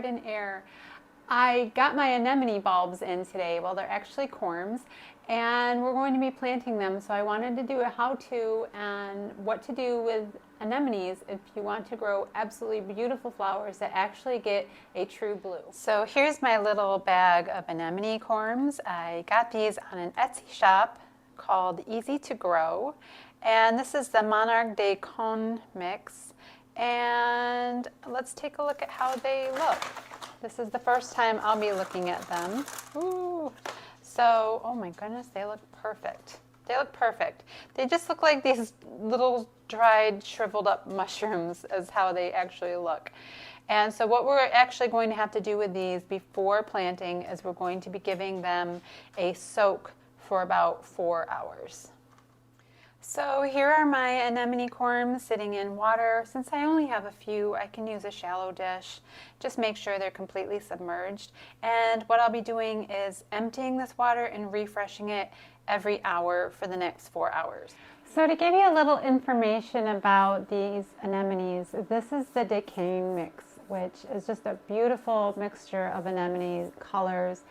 garden air. I got my anemone bulbs in today. Well, they're actually corms, and we're going to be planting them. So I wanted to do a how-to and what to do with anemones if you want to grow absolutely beautiful flowers that actually get a true blue. So here's my little bag of anemone corms. I got these on an Etsy shop called Easy to Grow, and this is the Monarch De Caen mix. And let's take a look at how they look. This is the first time I'll be looking at them. Ooh. So, oh my goodness, they look perfect. They look perfect. They just look like these little dried, shriveled up mushrooms is how they actually look. And so what we're actually going to have to do with these before planting is we're going to be giving them a soak for about 4 hours. So here are my anemone corms sitting in water. Since I only have a few, I can use a shallow dish. Just make sure they're completely submerged. And what I'll be doing is emptying this water and refreshing it every hour for the next 4 hours. So to give you a little information about these anemones, this is the De Caen mix, which is just a beautiful mixture of anemone colors.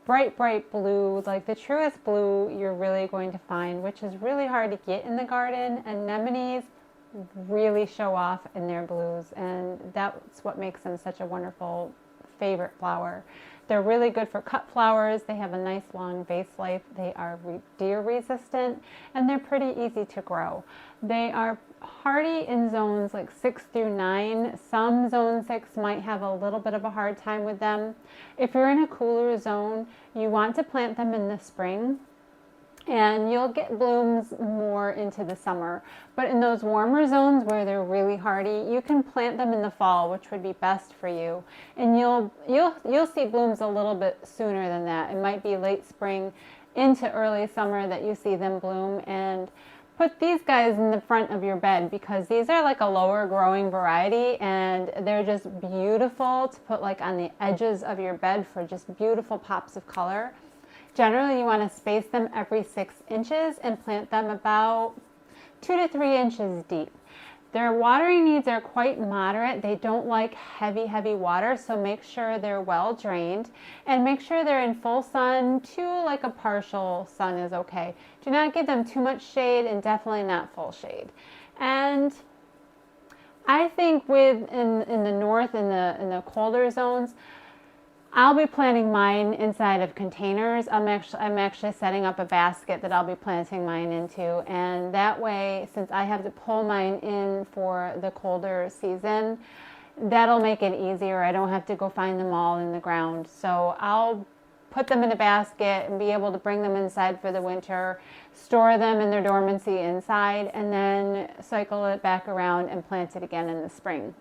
Bright, bright blue, like the truest blue you're really going to find, which is really hard to get in the garden. Anemones really show off in their blues, and that's what makes them such a wonderful favorite flower. They're really good for cut flowers. They have a nice long vase life. They are deer resistant, and they're pretty easy to grow. They are hardy in zones like 6 through 9. Some zone 6 might have a little bit of a hard time with them. If you're in a cooler zone, you want to plant them in the spring, and you'll get blooms more into the summer. But in those warmer zones where they're really hardy, you can plant them in the fall, which would be best for you. And you'll see blooms a little bit sooner than that. It might be late spring into early summer that you see them bloom. And put these guys in the front of your bed because these are like a lower growing variety, and they're just beautiful to put like on the edges of your bed for just beautiful pops of color. Generally, you want to space them every 6 inches and plant them about 2 to 3 inches deep. Their watering needs are quite moderate. They don't like heavy, heavy water, so make sure they're well drained and make sure they're in full sun to like a partial sun is okay. Do not give them too much shade and definitely not full shade. And I think in the north, in the colder zones, I'll be planting mine inside of containers. I'm actually setting up a basket that I'll be planting mine into, and that way, since I have to pull mine in for the colder season, that'll make it easier. I don't have to go find them all in the ground. So I'll put them in a basket and be able to bring them inside for the winter, store them in their dormancy inside, and then cycle it back around and plant it again in the spring.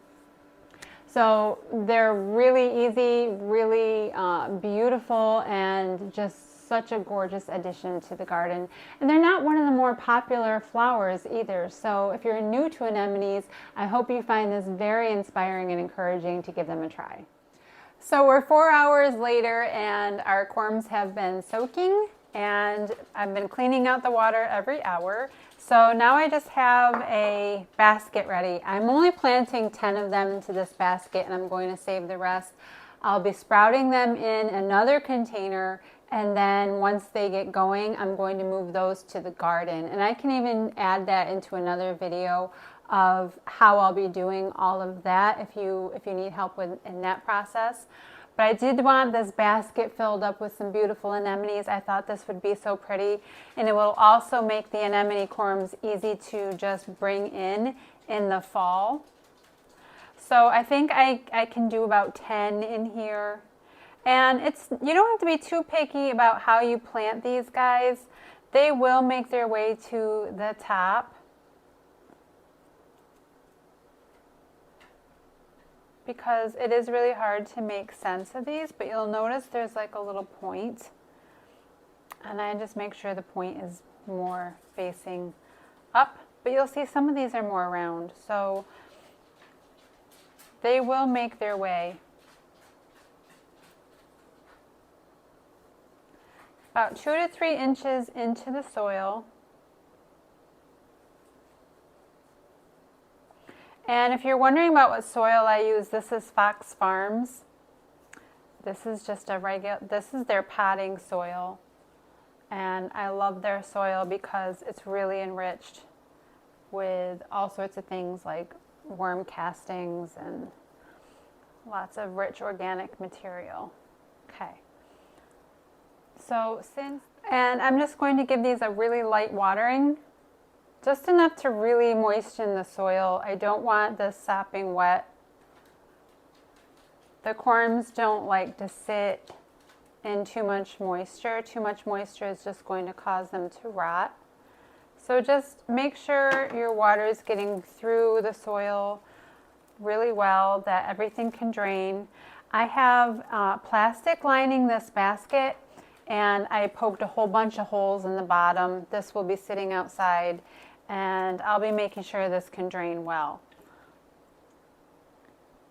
So they're really easy, really beautiful, and just such a gorgeous addition to the garden. And they're not one of the more popular flowers either. So if you're new to anemones, I hope you find this very inspiring and encouraging to give them a try. So we're 4 hours later, and our corms have been soaking, and I've been cleaning out the water every hour. So now I just have a basket ready. I'm only planting 10 of them into this basket, and I'm going to save the rest. I'll be sprouting them in another container, and then once they get going, I'm going to move those to the garden. And I can even add that into another video of how I'll be doing all of that if you need help in that process. But I did want this basket filled up with some beautiful anemones. I thought this would be so pretty, and it will also make the anemone corms easy to just bring in the fall. So I think I can do about 10 in here. And you don't have to be too picky about how you plant these guys. They will make their way to the top, because it is really hard to make sense of these, but you'll notice there's like a little point, and I just make sure the point is more facing up, but you'll see some of these are more round, so they will make their way about 2 to 3 inches into the soil. And if you're wondering about what soil I use, this is Fox Farms. This is just a regular, this is their potting soil. And I love their soil because it's really enriched with all sorts of things like worm castings and lots of rich organic material. Okay. And I'm just going to give these a really light watering, just enough to really moisten the soil. I don't want this sopping wet. The corms don't like to sit in too much moisture. Too much moisture is just going to cause them to rot. So just make sure your water is getting through the soil really well, that everything can drain. I have plastic lining this basket, and I poked a whole bunch of holes in the bottom. This will be sitting outside, and I'll be making sure this can drain well.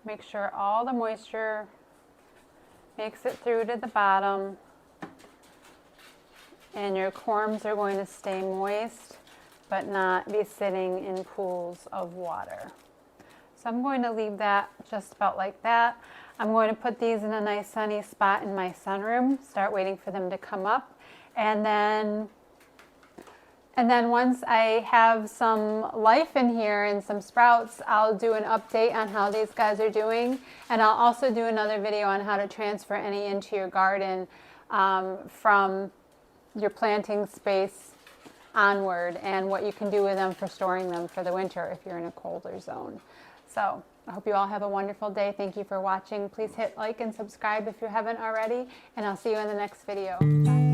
Make sure all the moisture makes it through to the bottom, and your corms are going to stay moist but not be sitting in pools of water. So I'm going to leave that just about like that. I'm going to put these in a nice sunny spot in my sunroom, start waiting for them to come up, and then once I have some life in here and some sprouts, I'll do an update on how these guys are doing, and I'll also do another video on how to transfer any into your garden from your planting space onward, and what you can do with them for storing them for the winter if you're in a colder zone. So I hope you all have a wonderful day. Thank you for watching. Please hit like and subscribe if you haven't already, and I'll see you in the next video. Bye.